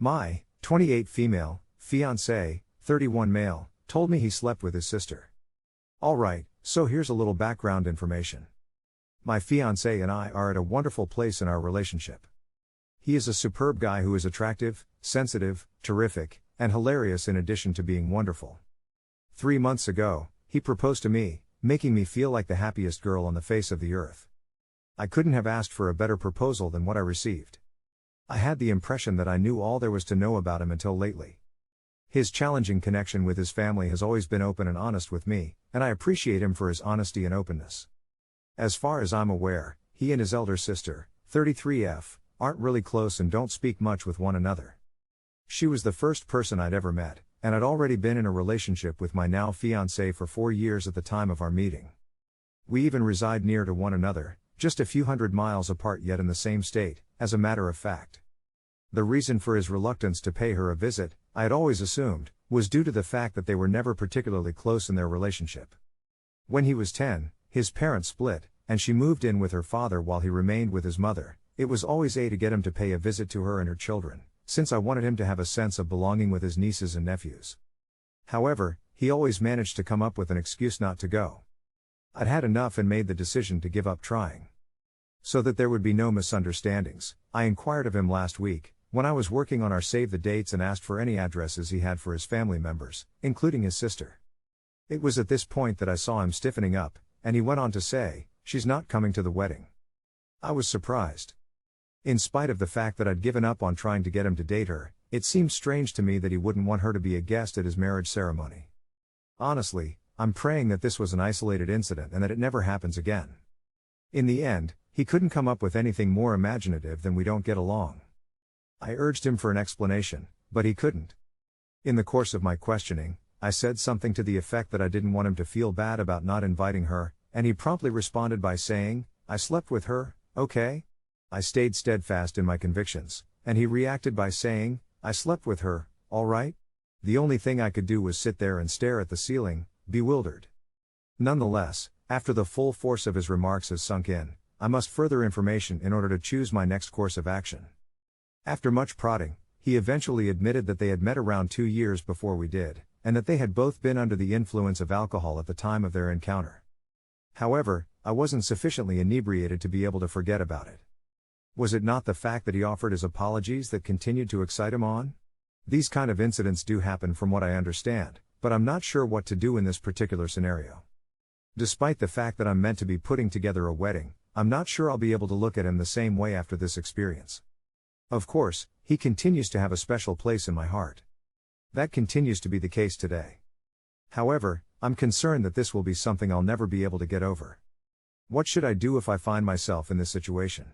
My 28 female, fiance, 31 male, told me he slept with his sister. Alright, so here's a little background information. My fiance and I are at a wonderful place in our relationship. He is a superb guy who is attractive, sensitive, terrific, and hilarious in addition to being wonderful. 3 months ago, he proposed to me, making me feel like the happiest girl on the face of the earth. I couldn't have asked for a better proposal than what I received. I had the impression that I knew all there was to know about him until lately. His challenging connection with his family has always been open and honest with me, and I appreciate him for his honesty and openness. As far as I'm aware, he and his elder sister, 33F, aren't really close and don't speak much with one another. She was the first person I'd ever met, and I'd already been in a relationship with my now fiancé for 4 years at the time of our meeting. We even reside near to one another, just a few hundred miles apart yet in the same state, as a matter of fact. The reason for his reluctance to pay her a visit, I had always assumed, was due to the fact that they were never particularly close in their relationship. When he was 10, his parents split, and she moved in with her father while he remained with his mother. It was always to get him to pay a visit to her and her children, since I wanted him to have a sense of belonging with his nieces and nephews. However, he always managed to come up with an excuse not to go. I'd had enough and made the decision to give up trying. So that there would be no misunderstandings, I inquired of him last week, when I was working on our save the dates, and asked for any addresses he had for his family members, including his sister. It was at this point that I saw him stiffening up, and he went on to say, "She's not coming to the wedding." I was surprised. In spite of the fact that I'd given up on trying to get him to date her, it seemed strange to me that he wouldn't want her to be a guest at his marriage ceremony. Honestly, I'm praying that this was an isolated incident and that it never happens again. In the end, he couldn't come up with anything more imaginative than "we don't get along." I urged him for an explanation, but he couldn't. In the course of my questioning, I said something to the effect that I didn't want him to feel bad about not inviting her, and he promptly responded by saying, "I slept with her, okay?" I stayed steadfast in my convictions, and he reacted by saying, "I slept with her, all right?" The only thing I could do was sit there and stare at the ceiling, bewildered. Nonetheless, after the full force of his remarks has sunk in, I must further information in order to choose my next course of action. After much prodding, he eventually admitted that they had met around 2 years before we did, and that they had both been under the influence of alcohol at the time of their encounter. However, I wasn't sufficiently inebriated to be able to forget about it. Was it not the fact that he offered his apologies that continued to excite him on? These kind of incidents do happen from what I understand, but I'm not sure what to do in this particular scenario. Despite the fact that I'm meant to be putting together a wedding, I'm not sure I'll be able to look at him the same way after this experience. Of course, he continues to have a special place in my heart. That continues to be the case today. However, I'm concerned that this will be something I'll never be able to get over. What should I do if I find myself in this situation?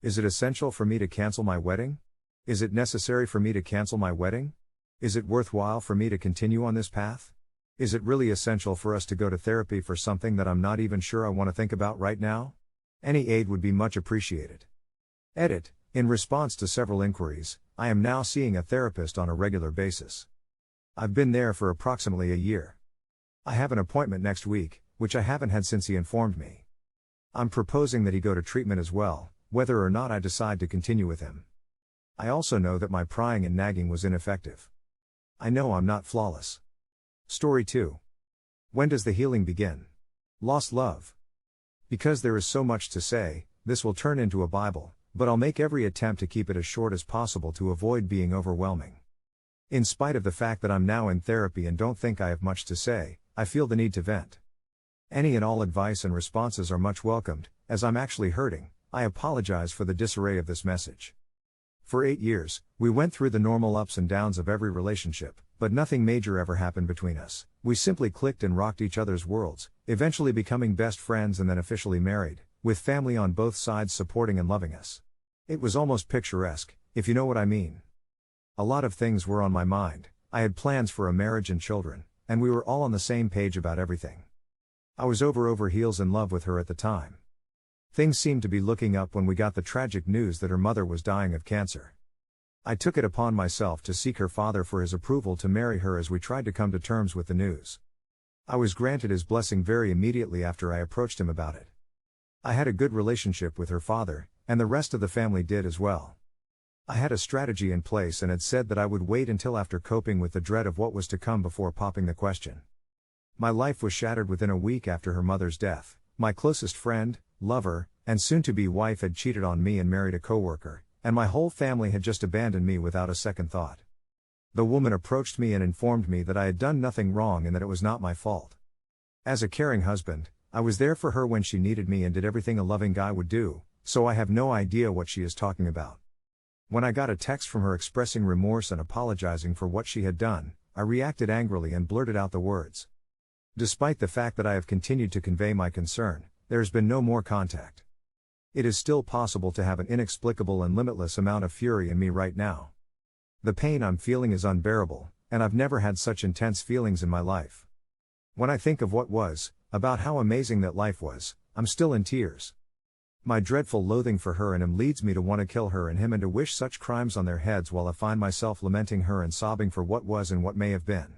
Is it essential for me to cancel my wedding? Is it necessary for me to cancel my wedding? Is it worthwhile for me to continue on this path? Is it really essential for us to go to therapy for something that I'm not even sure I want to think about right now? Any aid would be much appreciated. Edit. In response to several inquiries, I am now seeing a therapist on a regular basis. I've been there for approximately a year. I have an appointment next week, which I haven't had since he informed me. I'm proposing that he go to treatment as well, whether or not I decide to continue with him. I also know that my prying and nagging was ineffective. I know I'm not flawless. Story 2. When does the healing begin? Lost love. Because there is so much to say, this will turn into a Bible, but I'll make every attempt to keep it as short as possible to avoid being overwhelming. In spite of the fact that I'm now in therapy and don't think I have much to say, I feel the need to vent. Any and all advice and responses are much welcomed, as I'm actually hurting. I apologize for the disarray of this message. For 8 years, we went through the normal ups and downs of every relationship, but nothing major ever happened between us. We simply clicked and rocked each other's worlds, eventually becoming best friends and then officially married, with family on both sides supporting and loving us. It was almost picturesque, if you know what I mean. A lot of things were on my mind. I had plans for a marriage and children, and we were all on the same page about everything. I was over heels in love with her at the time. Things seemed to be looking up when we got the tragic news that her mother was dying of cancer. I took it upon myself to seek her father for his approval to marry her as we tried to come to terms with the news. I was granted his blessing very immediately after I approached him about it. I had a good relationship with her father, and the rest of the family did as well. I had a strategy in place and had said that I would wait until after coping with the dread of what was to come before popping the question. My life was shattered within a week after her mother's death. My closest friend, lover, and soon-to-be wife had cheated on me and married a coworker, and my whole family had just abandoned me without a second thought. The woman approached me and informed me that I had done nothing wrong and that it was not my fault. As a caring husband, I was there for her when she needed me and did everything a loving guy would do, so I have no idea what she is talking about. When I got a text from her expressing remorse and apologizing for what she had done, I reacted angrily and blurted out the words. Despite the fact that I have continued to convey my concern, there has been no more contact. It is still possible to have an inexplicable and limitless amount of fury in me right now. The pain I'm feeling is unbearable, and I've never had such intense feelings in my life. When I think of what was, about how amazing that life was, I'm still in tears. My dreadful loathing for her and him leads me to want to kill her and him and to wish such crimes on their heads while I find myself lamenting her and sobbing for what was and what may have been.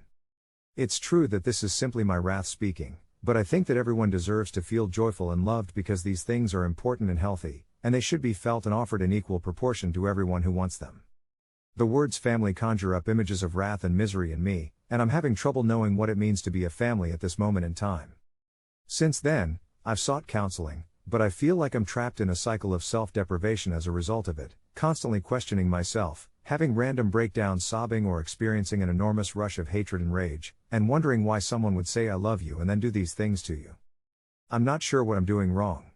It's true that this is simply my wrath speaking, but I think that everyone deserves to feel joyful and loved because these things are important and healthy, and they should be felt and offered in equal proportion to everyone who wants them. The words family conjure up images of wrath and misery in me, and I'm having trouble knowing what it means to be a family at this moment in time. Since then, I've sought counseling, but I feel like I'm trapped in a cycle of self-deprivation as a result of it, constantly questioning myself, having random breakdowns, sobbing or experiencing an enormous rush of hatred and rage, and wondering why someone would say I love you and then do these things to you. I'm not sure what I'm doing wrong.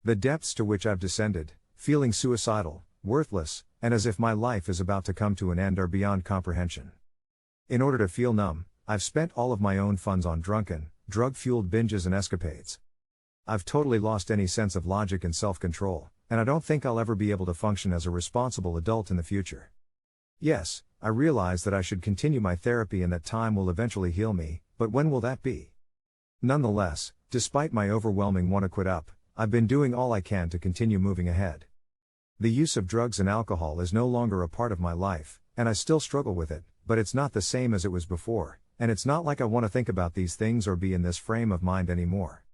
The depths to which I've descended, feeling suicidal, worthless, and as if my life is about to come to an end are beyond comprehension. In order to feel numb, I've spent all of my own funds on drunken, drug-fueled binges and escapades. I've totally lost any sense of logic and self-control, and I don't think I'll ever be able to function as a responsible adult in the future. Yes, I realize that I should continue my therapy and that time will eventually heal me, but when will that be? Nonetheless, despite my overwhelming want to quit up, I've been doing all I can to continue moving ahead. The use of drugs and alcohol is no longer a part of my life, and I still struggle with it, but it's not the same as it was before, and it's not like I want to think about these things or be in this frame of mind anymore.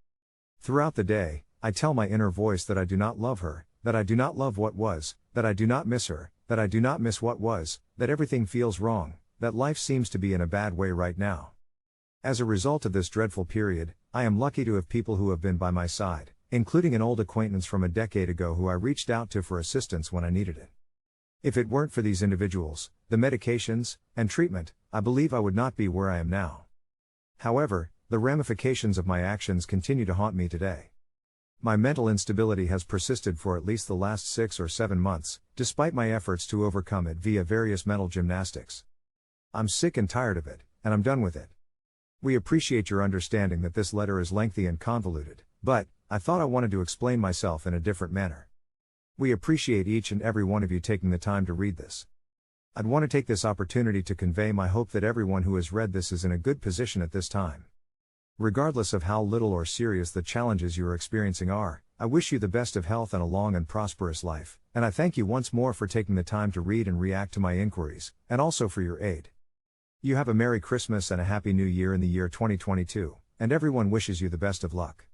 Throughout the day, I tell my inner voice that I do not love her, that I do not love what was, that I do not miss her, that I do not miss what was, that everything feels wrong, that life seems to be in a bad way right now. As a result of this dreadful period, I am lucky to have people who have been by my side, including an old acquaintance from a decade ago who I reached out to for assistance when I needed it. If it weren't for these individuals, the medications, and treatment, I believe I would not be where I am now. However, the ramifications of my actions continue to haunt me today. My mental instability has persisted for at least the last 6 or 7 months, despite my efforts to overcome it via various mental gymnastics. I'm sick and tired of it, and I'm done with it. We appreciate your understanding that this letter is lengthy and convoluted, but I thought I wanted to explain myself in a different manner. We appreciate each and every one of you taking the time to read this. I'd want to take this opportunity to convey my hope that everyone who has read this is in a good position at this time. Regardless of how little or serious the challenges you are experiencing are, I wish you the best of health and a long and prosperous life, and I thank you once more for taking the time to read and react to my inquiries, and also for your aid. You have a Merry Christmas and a Happy New Year in the year 2022, and everyone wishes you the best of luck.